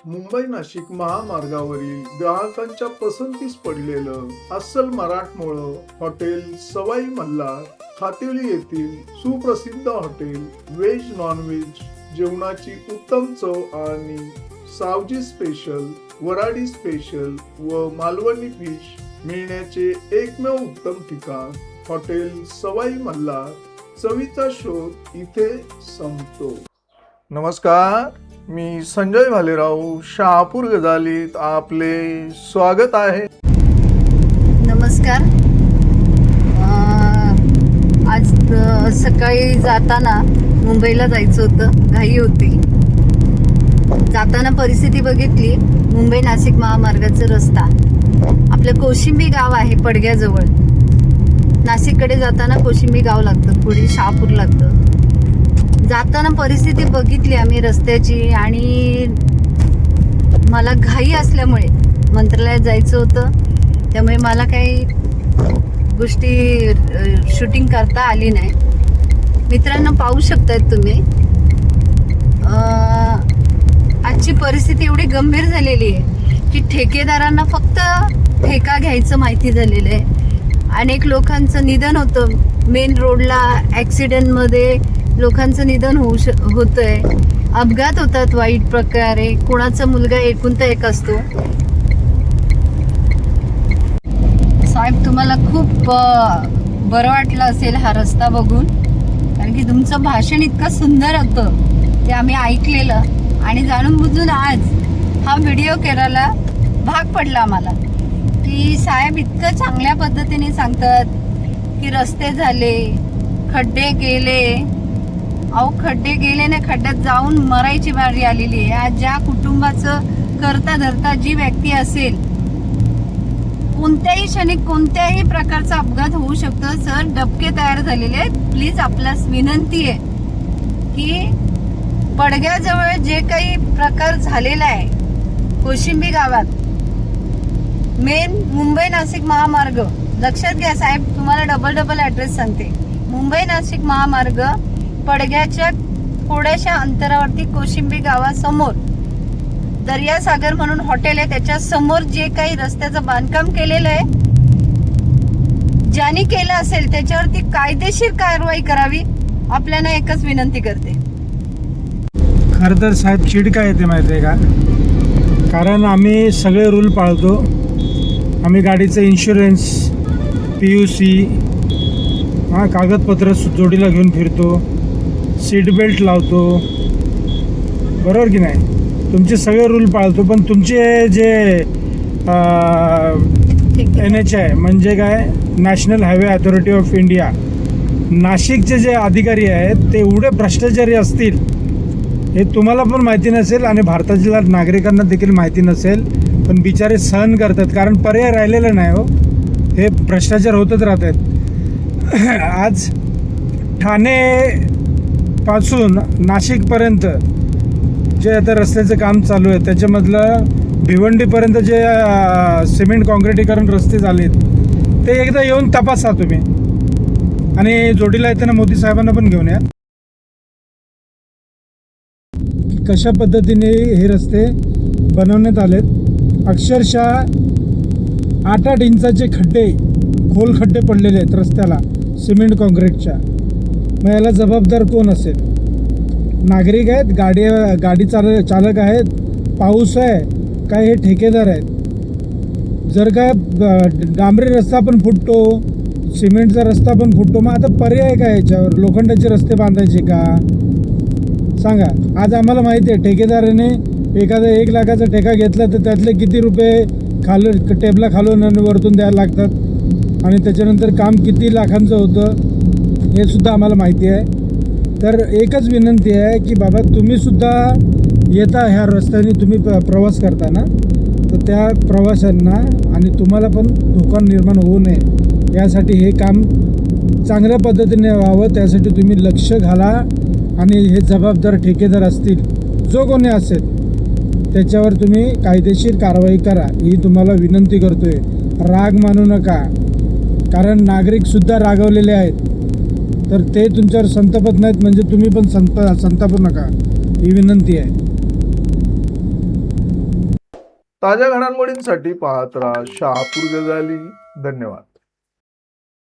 मुंबई नाशिक महामार्गावरील ग्राहकांच्या पसंतीस पडलेलं अस्सल मराठमोळं हॉटेल सवाई मल्हार खातेली येथील सुप्रसिद्ध हॉटेल व्हेज नॉन व्हेज जेवणाची उत्तम चव आणि सावजी स्पेशल, वराडी स्पेशल व मालवणी फिश मिळण्याचे एकमेव उत्तम ठिकाण हॉटेल सवाई मल्हार. चवीचा शोध इथे संपतो. नमस्कार, मी संजय भालेराव शहापूर गजालीत आपले स्वागत आहे. नमस्कार. आज सकाळी जाताना मुंबईला जायचं होतं, घाई होती. जाताना परिस्थिती बघितली, मुंबई नाशिक महामार्गाचा रस्ता आपलं कोशिंबी गाव आहे पडग्याजवळ. नाशिककडे जाताना कोशिंबी गाव लागतं, पुढे शहापूर लागतं. जाताना परिस्थिती बघितली आम्ही रस्त्याची, आणि मला घाई असल्यामुळे मंत्रालयात जायचं होतं, त्यामुळे मला काही गोष्टी शूटिंग करता आली नाही. मित्रांनो, पाहू शकतायत तुम्ही, आजची परिस्थिती एवढी गंभीर झालेली आहे की ठेकेदारांना फक्त ठेका घ्यायचं माहिती झालेलं आहे. अनेक लोकांचं निधन होतं, मेन रोडला ॲक्सिडेंटमध्ये लोकांचं निधन होतंय, अपघात होतात वाईट प्रकारे. कोणाचा मुलगा एकूण तर एक असतो. साहेब, तुम्हाला खूप बरं वाटलं असेल हा रस्ता बघून, कारण की तुमचं भाषण इतकं सुंदर होतं ते आम्ही ऐकलेलं, आणि जाणून बुजून आज हा व्हिडिओ करायला भाग पडला आम्हाला. की साहेब इतकं चांगल्या पद्धतीने सांगतात की रस्ते झाले, खड्डे गेले. अहो, खड्डे गेले ना, खड्ड्यात जाऊन मरायची बारी आलेली आहे. आज ज्या कुटुंबाचं करता धरता जी व्यक्ती असेल, कोणत्याही क्षणी कोणत्याही प्रकारचा अपघात होऊ शकतो. सर, डबके तयार झालेले आहेत. प्लीज आपल्यास विनंती आहे की पडग्याजवळ जे काही प्रकार झालेला आहे कोशिंबी गावात, मेन मुंबई नाशिक महामार्ग, लक्षात घ्या साहेब, तुम्हाला डबल ॲड्रेस सांगते. मुंबई नाशिक महामार्ग पडग्याच्या थोड्याशा अंतरावरती कोशिंबी गावासमोर दर्यासागर म्हणून हॉटेल आहे, त्याच्या समोर जे काही रस्त्याचं बांधकाम केलेलं आहे, ज्याने केलं असेल त्याच्यावरती कायदेशीर कारवाई करावी. आपल्याला एकच विनंती करते. खरं तर साहेब, चीड काय येते माहिती आहे का? कारण आम्ही सगळे रूल पाळतो. आम्ही गाडीचं इन्शुरन्स, PUC, कागदपत्र जोडीला घेऊन फिरतो, सीट बेल्ट लावतो, बरोबर की नाही? तुमचे सगळे रूल पाळतो. पण तुमचे जे NHAI म्हणजे काय, national highway authority of India, नाशिकचे जे अधिकारी आहेत ते एवढे भ्रष्टाचारी असतील हे तुम्हाला पण माहिती नसेल आणि भारताच्या नागरिकांना देखील माहिती नसेल, पण बिचारे सहन करतात, कारण पर्याय राहिलेला नाही. हो, हे भ्रष्टाचार होतच राहतात. आज ठाणेपासून नाशिकपर्यंत जे आता रस्त्याचं काम चालू आहे त्याच्यामधलं भिवंडीपर्यंत जे सिमेंट काँक्रिटीकरण रस्ते झालेत ते एकदा येऊन तपासा तुम्ही, आणि जोडीला येताना मोदी साहेबांना पण घेऊन या. कशा पद्धतीने हे रस्ते बनवण्यात आलेत. अक्षरशः 8-8 इंचाचे खड्डे, खोल खड्डे पडलेले आहेत रस्त्याला सिमेंट काँक्रीटच्या. मग याला जबाबदार कोण असेल? नागरिक आहेत, गाडी चालक आहेत, पाऊस आहे, काय हे ठेकेदार आहेत? जर का डांबरी रस्ता पण फुटतो, सिमेंटचा रस्ता पण फुटतो, मग आता पर्याय काय याच्यावर? लोखंडाचे रस्ते बांधायचे का? सांगा. आज आम्हाला माहिती आहे ठेकेदाराने एखादा 1 लाखाचा ठेका घेतला तर त्यातले किती रुपये टेबला खालून आणि वरतून द्यायला लागतात, आणि त्याच्यानंतर काम किती लाखांचं होतं हे सुद्धा आम्हाला माहिती आहे. तर एकच विनंती आहे की बाबा, तुम्हीसुद्धा येता ह्या रस्त्याने, तुम्ही प्रवास करता ना, तर त्या प्रवाशांना आणि तुम्हाला पण धोका निर्माण होऊ नये यासाठी हे काम चांगल्या पद्धतीने व्हावं, त्यासाठी तुम्ही लक्ष घाला. आणि हे जबाबदार ठेकेदार असतील, जो कोणी असेल, त्याच्यावर तुम्ही कायदेशीर कारवाई करा, ही तुम्हाला विनंती करतोय. राग मानू नका, कारण नागरिकसुद्धा रागवलेले आहेत. तर ते तुमच्यावर संतापत नाहीत म्हणजे तुम्ही पण संतापू नका, ही विनंती आहे. ताज्या घडामोडींसाठी पाहत राहा शहापूर गजाली. धन्यवाद.